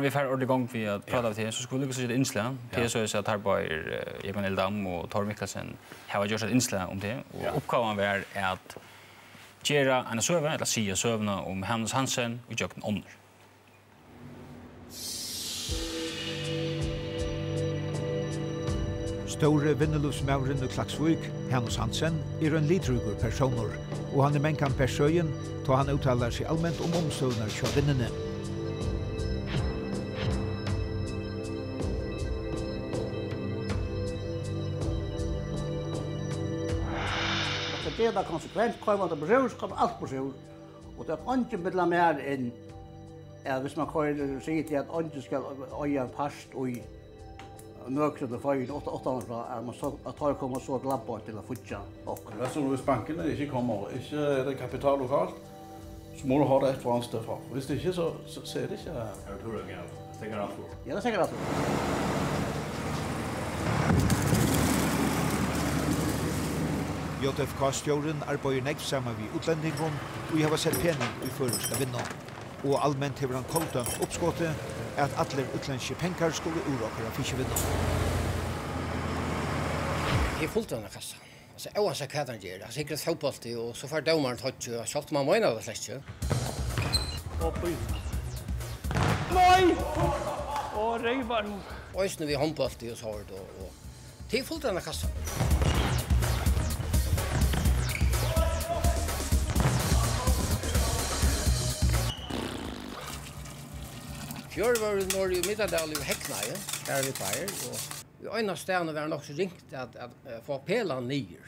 vi får ordentlig gang vi at prata av det, så skulle det ikke et innslag. Det så at Harbair, Egon Eldam og Tor Mikkelsen har gjort et innslag om det, og oppgaven var at gjøre en søve, eller sige søvene om Hanus Hansen og gjøre den ånder. Store Vinnulívsmaðurin Klaksvík, Hanus Hansen, en lidrugur personer, og han menkan persøyen, då han uttalar seg allmänt om omstøvnar kjå vinnene. Det är konsekvent, kommer det brus, kommer allt brus. Och det är inte bedla mer än hvis man kan säga till att inte ska öja en past och nöksa det för 8 fra att man så att har kommer så glabba till att futja och det så hvis bankerna inte kommer, inte är det kapital lokalt. Så må du ha det ett för anställd för. Hvis det inte så ser det inte. Jag tror det är säkert allt. Ja, det är säkert allt. JFK-stjóren arbeider nekv sammen med utlendingon, og jeg har sett pening i førerska vinna. Og allmänt hever han koldt oppskåttet at alle utländske penger skulle uråkere fiskevinna. Det fullt denne kassa. Altså, oansett hva han gjør. Han sikret fotballtid, og så får domaren tatt jo. Kjalt man mener det slett ikke. Nei! Og reivar hun. Og just når vi håndballtid og så har det, og det er fullt denne kassa. Fjør var det når i Middaldal i Heknaie, her vi peier, og i øyne stedene var det nok så ringt at få pelene nyer.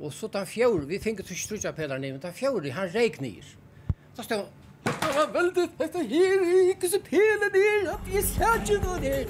Og så den fjør, vi fikk ikke strutja pelene nyer, men den fjør, han reik nyer. Da stod han, det var veldig, dette her er ikke så pelene nyer, at jeg ser ikke noe der.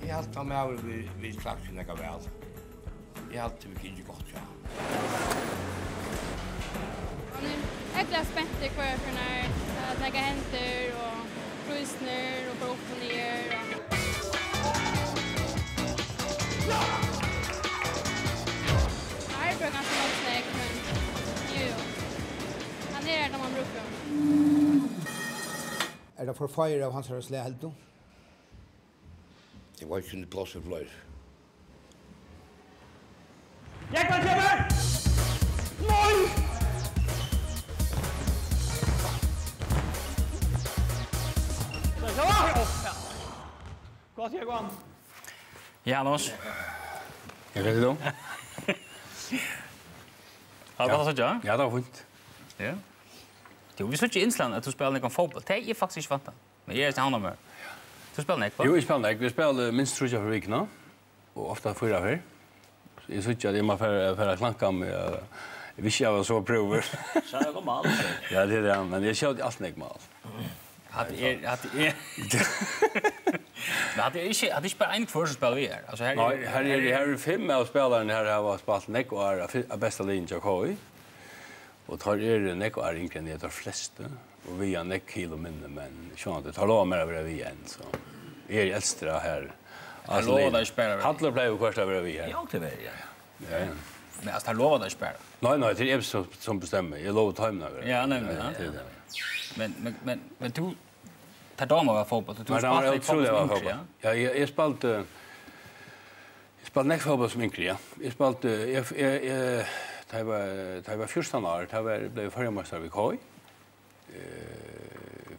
Jag har tagit med vid klaksen jag väl. Jag har alltid mycket inte gott, ja. Jag är spänd kvar för när jag lägger händer och frysner och går upp och ner. Här är det ganska långt snäck, men jo. Han är när man brukar. Er det for fire av hans røsle helt då? Det var ikke en plass for flere. Jeg kan kjøpe! Nei! Godt jeg går. Janos. Jag vet inte. Har du det så? Ja, det var fint. Ja. Jo, vi såg i Island att du spelar någon fotboll. Det är faktiskt inte vant. Men jag är inte handlar med. Du spelar näck, va? Jo, jag spelar näck. Vi spelar minst 3 för veckorna. Och ofta 4 för. Jag såg att jag måste för klanka med jag visste jag var så prover. Så jag kom alls. Ja, det är det. Men jag körde allt näck mal. Att är Men det är inte bara en förspel vi är. Alltså här är 5 av spelarna här har spelat näck och är bästa linjen jag har. Och tar näck och är inte det de flesta. Och vi har näck kilo mindre, men så det tar lov mer över vi igen så. Är extra här. Alltså lovade spela. Handlar blev kvarst över vi här. Ja, det var Ja. Men alltså han lovade spela. Nej, det är som bestämmer. Jag lovar tajma över. Ja, nej. Men du tar damer var fotboll. Du spelar fotboll. Ja, jag spelade näck fotboll som yngre, ja. Jag spelade det var 14 år, det blev förmästare vid KI.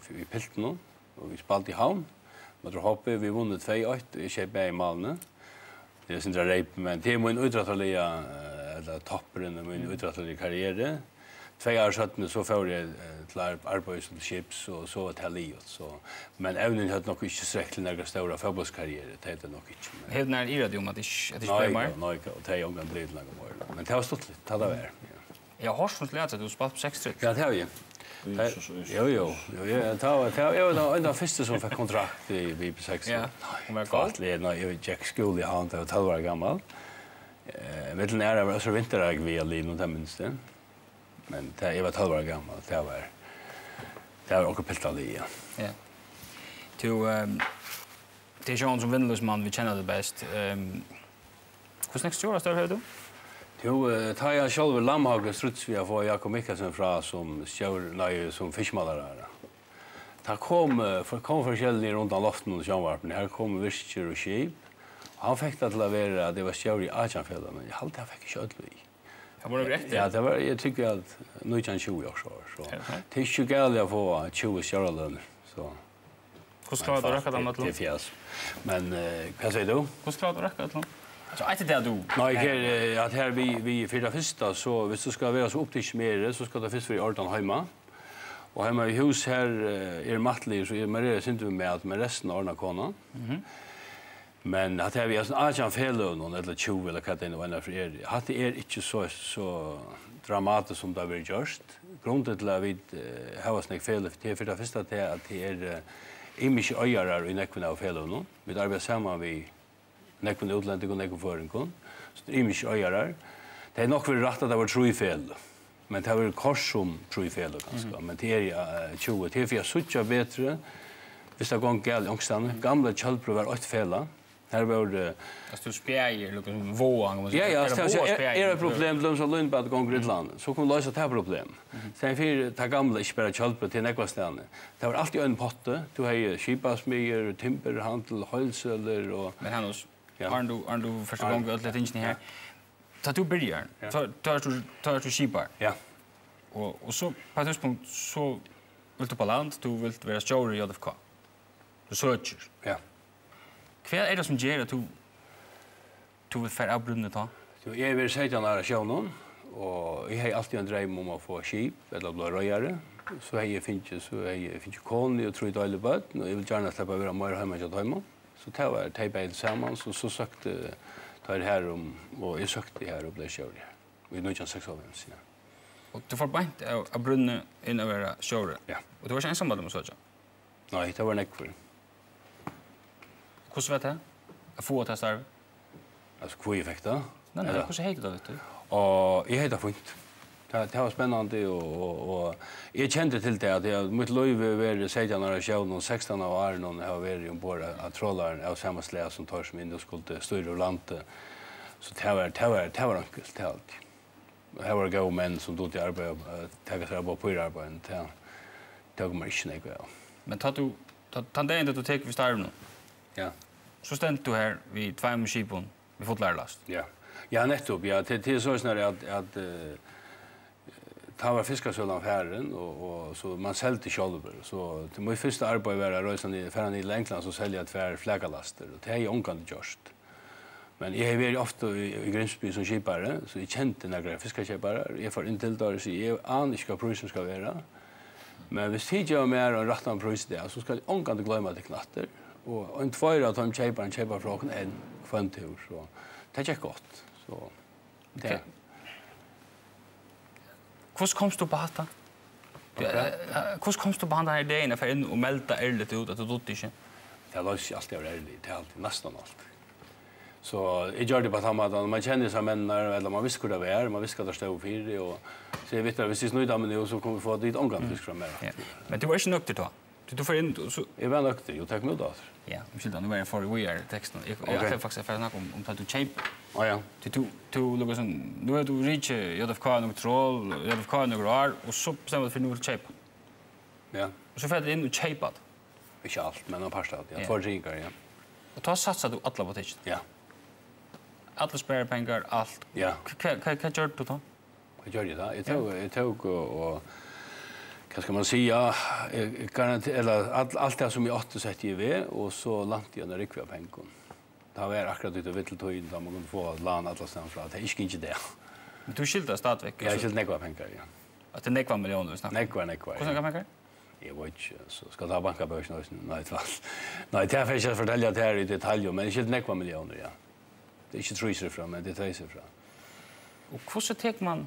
Vi pilten nu och vi spelade i havn. Men då hoppade vi vunnit 2-1 i Kjellberg i Malmö. Det är inte rejp, men det är min uträttaliga eller topparen i min uträttaliga karriär. 2 år sedan så får jag till arbete som chips och så till livet så men även hade nog inte sträckt några stora fotbollskarriär det heter nog inte. Helt när i radio om att det spelar mer. Nej, det är ju en blir några mål. Men det har stått lite, det var. Jag har sånt lärt att du spelat på 6-3. Ja, det har jag. Jo. Jag var den första som fick kontrakt i VIP6. Ja, hon var god. När jag gick skola i han, jag var 12 år gammal. Mellan nära var så vinterdag via Lin och minst. Men jag var 12 år gammal. Det var också piltali. Ja. Det är Jean som Vinnulívsmaðurin vi känner det bäst. Hur snäckt stora stör hör du? Tar jag själv Lamhage struts vi får Jakob Mikkelsen fra som som fiskmalare. Ta kom forskjellige runt om loften och Kringvarpen. Här kom visker och skip. Han fick det till att vara det var själv i Ajanfjällen, men jag hade fick inte ödlu i. Det var rätt. Ja, det var jag tycker att nu kan 20 år så. Det är ju galet att få 20 självlön så. Hur ska det räcka dem att det fjärs. Men vad säger du? Hur ska det räcka dem? Så är det du? Nej, att här vi för det första så hvis du ska vara så upptäckt mer så ska det först för ordan hemma. Och hemma i hus här är mattlig så är Maria syns vi med att med resten ordna kona. Men att här vi är Ajan Fellow någon eller 20 eller vad det nu är för er. Att det är inte så dramatiskt som det har varit just. Grunden till att vi har snäck fel för det första att det är mycket öjarar i näcken av Fellow. Vi arbetar samman vi nekvun utlending og nekvun føringon. Så det er mye øyere. Det er nok vært rett at det var tro i fel. Men det har vært kors som tro i fel, kanskje. Men det er 20. Det er for jeg suttje bedre. Hvis det går galt i ångstene. Gamle kjølprøv var 8 fela. Her var det... Du spjeier, liksom våang. Ja, er det problem til dem som lønner på at går i land. Så kunne løse det problem. Så jeg fyrir det gamle ikke bare kjølprøv til nekvastene. Det var alltid en potte. Du har skipasmyer, timperhandel, høylsøler og... Men Hanus, har du första gången ödla tingene här. Ta du börjar. Tar du skipar. Ja. Och så på ett tidspunkt så vill du på land, du vill vara stjärna i JFK. Du söker. Ja. Vad är det som gör att du vill färra avbrunnet då? Jag vill säga till några sjönon och jag har alltid en dröm om att få skip eller bli röjare. Så jag finns koni och tror det är bad och jag vill gärna släppa vara mer hemma till hemma. Så det var tejpade tillsammans så sökte tar här och jag sökte här och blev kör här. Vi nu kan 6 år sen. Och du får bara att brunna in över kör. Ja. Och det var inte ensam med så. Nej, det var nekvar. Hur vet det? Att få att starv. Alltså kveffekta. Nej, hur heter det vet du? Och jag heter fint. Det var spännande och jag kände till det att mitt liv var 16 år sedan och 16 år någon har varit ombord att trollaren av samma släde som tar som in och skulle styra landet. Så det var enkelt till allt. Det var gå män som då till arbete ta sig på arbetet. Det går man inte nägga. Men tar det inte att du tar vi starv nu. Ja. Så ständ du här vid 2 skipon vi fått lärlast. Ja. Ja, nettopp. Ja, till så snarare att ta var fiskasöllan färren och så man säljte själva så det måste första arbete vara rösan i färran i England så sälja tvär flägalaster och det är ju onkant just. Men jag har varit ofta i Grimsby som skipare så jag kände några fiskasköpare. Jag får in till där så jag anar inte vad priset ska vara. Men hvis tid jag mer och rättan pris där så ska jag onkant glömma det knatter och en tvåra att de köper från en kvantur så det är gott så det Hur komst du på hatta? Hur komst du på den här idén för in och mälta ärligt ut att du dott inte? Det låts alltid ärligt, det är alltid nästan allt. Så jag gör det på samma att man känner sig män eller man visste hur det var, man visste att det stod fyra och så jag vet att hvis det snöjde med nu så kommer vi få dit omgångsfisk från mer. Men du var inte nökter då? Du får in så jag var nökter, jag tar med då. Ja, skilda nu var en för we are texten. Jag har faktiskt för snacka om att du shape. Ja ja. Du lukar som nu är du reach JFK något troll, JFK några år och så bestämmer för nu shape. Ja. Och så får du in och shape. Inte allt, men en par stad. Jag får ringar ja. Och då satsar du alla på det. Ja. Alla sparar pengar allt. Ja. Vad gör du då? Vad gör jag då? Jag tog och vad ska man säga, eller allt det som jag åtte sett i V och så lantade jag när rikviga pengar. Det var akkurat ute vitteltøyen da man kunne få land alla steder fra. Det er ikke det. Men du skilter stadigvæk? Jeg har skilt nekva pengar, ja. At det er nekva millioner vi snakker? Nekva. Hvordan nekva pengar? Jeg vet ikke, så skal ta bankabørsen også. Nei, det er ikke å fortelle det her i detalj, men jeg skilt nekva millioner, ja. Det er ikke 3 siffra, men det er 2 siffra. Og hvordan tek man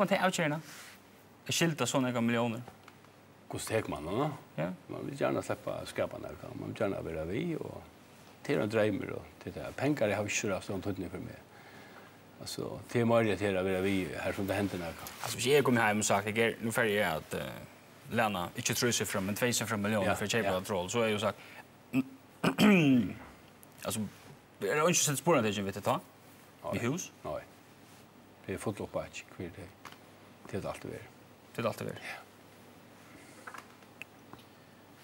til avkjørende? skilta såna miljoner. Hur steg man då? Ja. Man vill gärna släppa skapa något. Man vill gärna vara vi och till en drömmer och till det. Pengar har ju så sånt för mig. Alltså till Maria till att vara vi här som det händer något. Alltså jag kommer hem och sagt att nu färdig är att Lena inte tror sig fram men 2,5 miljoner för köpa troll så är ju sagt alltså är det inte sett spåren det jag vet ta i hus? Nej. Det är fotbollsmatch kvar det. Det är allt det är. Det är allt det är.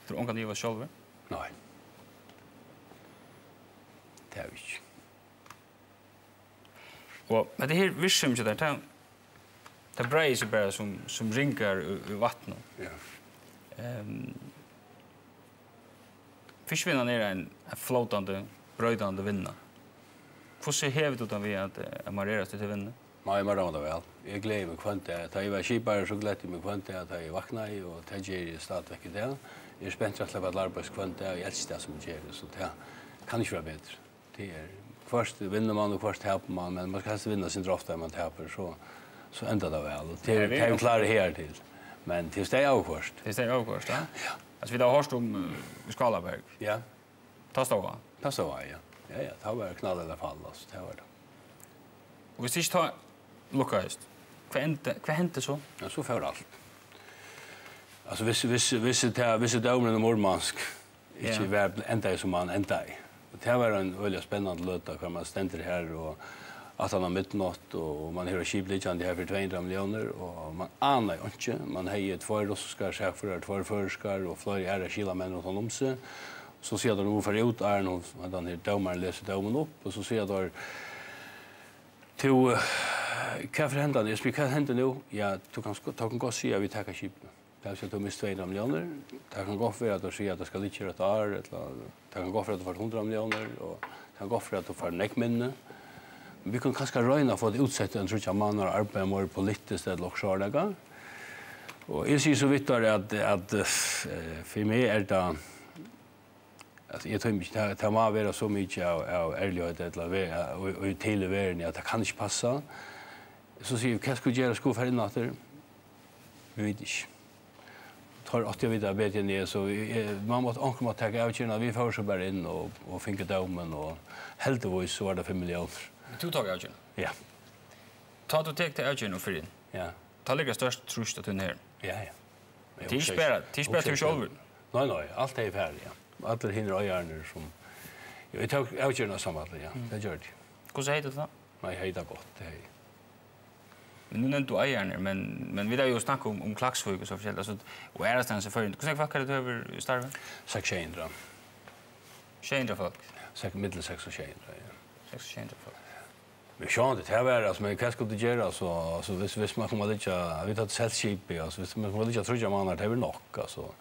Tror hon kan ge oss själva? Nej. Det är ju inte. Och men det här visum ju där det breier sig bara som rinkar i vattnet. Ja. Fiskvinnan är en flotande, brödande vinna. Hur ser hävet utan vi att mareras till vinna? Nej, men det väl. Jag gläder mig kvant det. Jag var skipare så glädde mig kvant det att jag vaknade och det ger stadväck i det. Jag är spänd att släppa arbets kvant det och jag älskar det som ger det. Så det kan inte vara bättre. Det är först vinner man och först tappar man, men man ska helst vinna sin ofta när man tappar så ändrar det väl. Och det kan ju klara här till. Men tills det är avkvart. Tills det är avkvart, ja? Ja. Alltså vi har hört om Skalaberg. Ja. Tastova. Tastova, ja. Ja, det var knall i alla fall. Alltså, det var det. Och vi sist tar Lukas. Vad hände så? Ja, så för allt. Alltså visst domen om Murmansk. Inte var ända som man ända i. Det var en väldigt spännande löta när man ständer här och att han har midnatt och man hör skipligande här för 200 miljoner och man anar inte. Man har 2 ryska chefer, 2 förskar och flera ära kilamän och honom sig. Så ser de ungefär ut är någon den här domaren läser domen upp och så ser de till vad händer det? Vad händer nu? Ja, du kan gå se vi tar skipen. Det är så att de mist 200 miljoner. Det kan gå för att de säger att det ska ligga ett år eller det kan gå för att du får 100 miljoner och det kan gå för att du får näckminne. Vi kan kanske röna för att utsätta en tror man har arbetat mer politiskt eller också. Och jag ser så vitt att för mig är det alltså jag tror inte det må vara så mycket av ärlighet eller och till världen att det kan inte passa. Så ser vi vad ska göra ska för innatter. Vi vet inte. Tar att jag vidare bättre ner så man måste ta avkörna vi får så bara in och finka domen och helt och så var det 5 miljoner. Du tog avkörna? Ja. Ta du tek till avkörna för din? Ja. Ta ligger störst trust att den här. Ja. Tisper till själv. Nej, allt är färdigt. Ja. Alla hinner öarna som jag tog avkörna samman ja. Det gör det. Hur heter det? Nej, heter gott det. Men nu nämnde du ägarna, men vi har ju snackat om klacksvåg och så försäljt. Alltså, och ärastans är förrän. Hur vad kan det över starven? 600. 600 folk? Middel 600, ja. 600 folk. Vi kör inte det här, alltså, men vad skulle det göra? Alltså, hvis man kommer lite, vi tar ett sällskip, alltså, hvis man kommer lite tröja månader, det är väl nog. Alltså.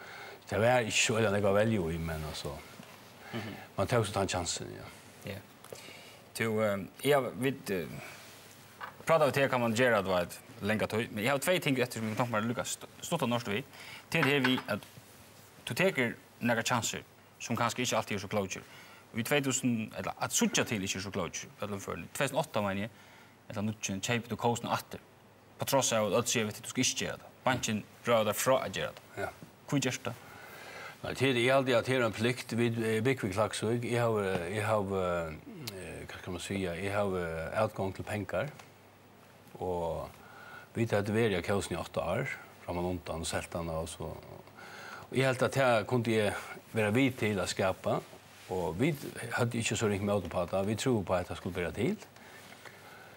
Det var inte så eller något välja i, men alltså, man tar också ta en chansen, ja. Ja. Vi pratar vi kan man göra det var länge tog. Men jag har 2 ting efter som jag tänkte lyckas stått av norsk vi. Till det vi att du tar några chanser som kanske inte alltid är så klokt. Vi 2000 eller att sucha till inte så klokt. Eller för 2008 menar jag. Eller nu köpte du kosten åter. På trots av att se vet du ska inte göra det. Banken röda fra att göra det. Ja. Hur görs det? Nej, det är alltid att det är en plikt vid Bigvik-lagsvig. Jag har vad kan man säga, jag har utgång till pengar. Och vi hade varit i kausen i 8 år, från undan och sältarna och så. Och jag helt att jag kunde vara vid till att skapa. Och vi hade inte så ringt med på det. Vi tror på att det skulle vara till.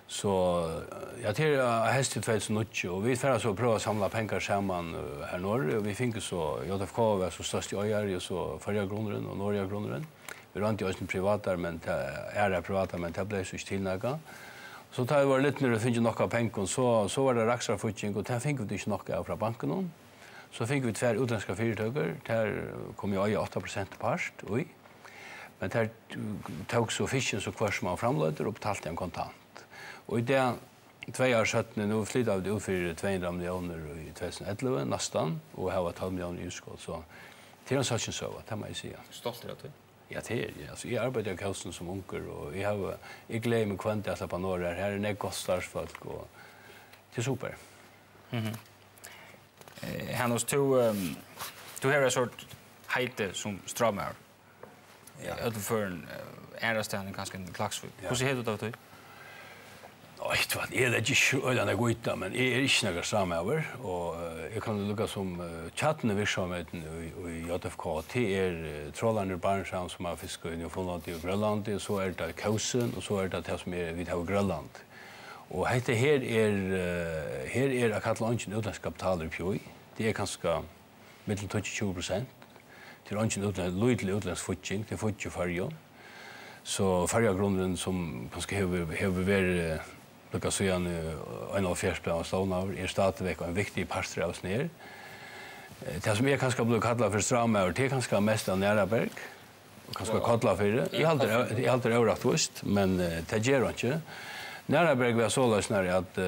Så jag till häst till 2008 och vi får så pröva att samla pengar samman här norr. Och vi fick så, JFK var så störst i öjar och så Føroya grundaren och Norge grundaren. Vi var inte just privata, men är privata, men det blev så tillnäga. Så tar vi lite när det finns några pengar så var det raxar futching och där fick vi inte några från banken. Så fick vi 2 utländska företag. Där kom jag 8% part. Oj. Men där tog så fisken så kvar som man framlöder och betalade en kontant. Och i det 2 år sedan nu flyttade vi ut för 200 miljoner i 2011 nästan och har 12 miljoner i utskott så till en sån så vad man säga. Stolt det att Ja, det är alltså jag arbetar i kausen som onkel och jag glömmer mig kvant att på norr här är det gott starsfolk och det är super. Hanus, du har en sort heite som strammer. Ja. Utanför en ärastanden kanske en klaxvik. Hur ser det ut av det? Vet vad, jag är inte öllande gott, men jag är inte några strammer. Och jag kan lukka som chatten virksomheten i JFK. Det är trollarna barnsam som har fiskat i Newfoundland och Grönland. Och så är det kausen och så är det som är vid av Grönland. Och det här är att kalla ingen utländsk kapitaler i Pjoi. Det är ganska mittel 20%. Det är ingen lydlig utländsk futching, det är futch i Føroya. Så Føroya-grunden som kanske har varit lukka så igjen en av fjärsplan stående är stadigvæk en viktig parster av oss ner. Det som jag kanske blir kallat för strammer, det är kanske mest av Näraberg. Och kanske kallat för det. Jag har alltid övrigt visst, men det gör inte. Näraberg var så lösnare att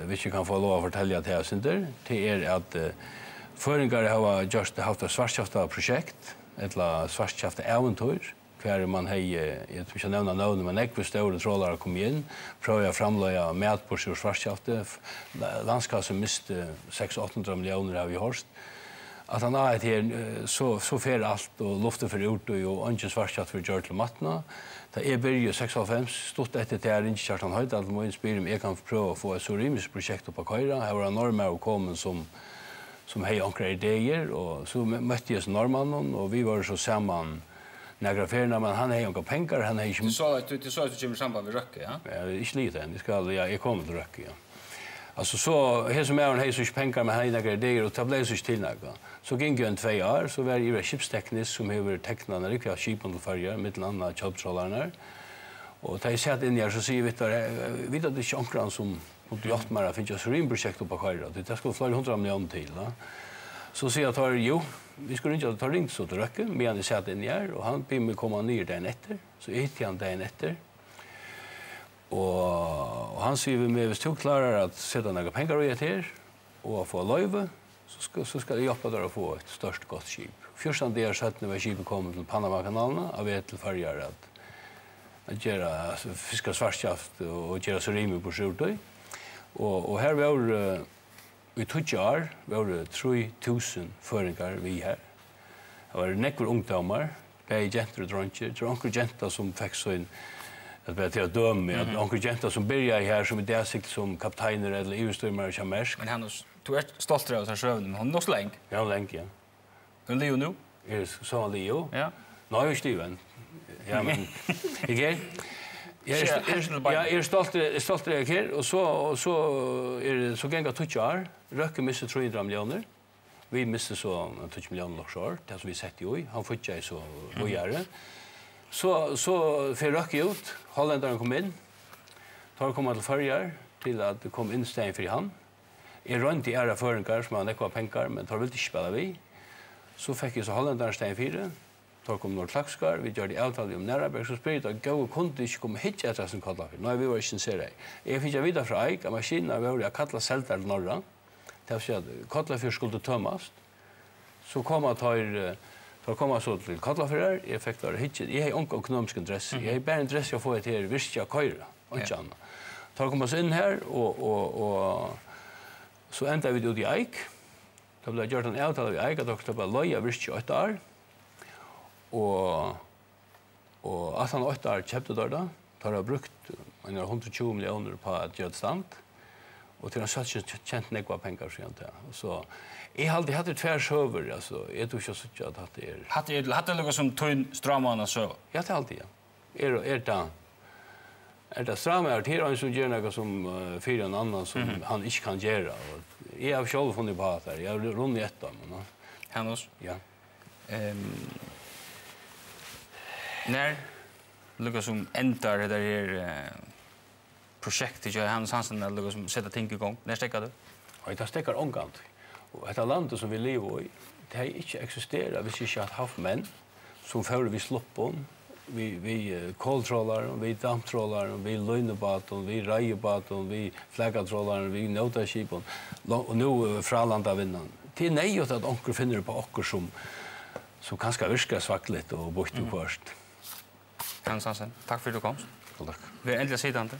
vi inte kan få lov att fortälja till oss inte. Det är att föringar har just haft ett svartskjafta projekt, ett svartskjafta äventyr. Kvar man hej, jag tror inte nämna namn, men ekve stora trålare kom in, pröva framlöja mätbors ur svartskjafte, landskassen miste 600-800 miljoner har vi hörst. Att han har ett här, så fer allt och luften för ut och inte svartskjafte för gjort till matna. Det är började 6,5, stort efter det här inte Kjartan Høydal, må inspirera mig, jag kan pröva att få ett så rymligt projekt upp på Køyra. Här var normer och kommen som hej ankra idéer, och så mötte jag norrmannen och vi var så samman några färna, men han har ju inga pengar, han har ju... Du sa att du kommer samband med Röcke, ja? Ja, inte lite än, jag kommer till Röcke, ja. Alltså så, här som är han så inte pengar, men han har några idéer, och det blev så till något. Så gick ju en 2 år, så var det skipsteknisk som har tecknat riktigt skipen till Føroya, mittel andra köptrollarna. Och da jag satt in här så säger vi att det är chankran som mot jaktmara finns ett rymprojekt på Køyra. Det ska flera 100 miljoner till, va? Så säger jag jo, vi skulle inte ta ringt så till Röcke, men jag satt in här och han blir komma ner dagen efter. Så hittade han dagen efter. Och han säger med hvis du klarar att sätta några pengar i här och få löve, så ska jag hjälpa dig att få ett störst gott skip. Första där satt när skipet kom till Panama-kanalerna av ett till Føroya att göra fiska svartskaft och göra så rimligt på skjortor. Och här var i 2 år var det 3000 föringar vi här. Det var nekvar ungdomar, bäg jenter och dronker. Det var onkel jenta som fick så en att börja till att döma, att onkel jenta som börjar här som är där sikt som kapteiner eller EU-styrmare och Kärmersk. Men Hanus, du är stolt av oss men hon är nog så länge. Ja, länge, ja. Är Leo nu? Är så Leo? Ja. Nej, jag är Steven. Ja, men jag är stolt av här och så gänga 2 år. Röcke miste 300 miljoner. Vi miste så 20 miljoner loksår, det som vi sett i. Han fick jag så vågare. Så för Röcke ut, holländaren kom in. Tar komma till Føroya till att det kom instäng för han. Är runt i ära föringar som han ekva pengar, men tar väl inte spela vi. Så fick jag så holländaren stäng 4. Tar kom några klaxkar, vi gör det avtal om Näraberg, så spyrir att gå och kunde inte komma hit etter som kallar för. Nej, vi var inte sincera. Jag fick vidare från Eik, att maskinen var att kalla sältar till norra. Det vill säga att Kallafjör skulle tömmas. Så komma så till Kallafjör, jag fick där hit. Jag har inte ekonomisk intresse. Jag har bara intresse att få ett här virkja Køyra, och inte annat. Tar komma så in här och så ändrar vi ut i Eik. Då blev gjort en avtal i Eik att också bara löja virkja 8 år. Och att han 8 år köpte där tar jag brukt 120 miljoner på att göra stand. Och till en sån känt nekva pengar så inte. Så jag har alltid haft ett tvärsöver, alltså jag tror inte så att det är. Hade det något som tog stramarna så? Ja, det är alltid, ja. Är det stramare till en som gör något som fyra en annan som han inte kan göra. Jag har själv funnit på att jag har runt i ett av dem. Hanus? Ja. När Lucas som ändrar det där projektet jag Hanus Hansen eller Lucas som sätter ting igång. När stäcker du? Och det stäcker omgående. Och ett land som vi lever i, det har inte existerat hvis inte har haft män som förr vi sloppon, vi koltrollar, vi damptrollar, vi löjnebaton, vi rajebaton, vi flaggatrollar, vi notaskipon och nu fralanda vinnan. Det är nejot att onkel finner på okker som kanske virkar svagligt och bort först. Hanus Hansen, tack för att du kom. Tack. Vi är äntligen sidande.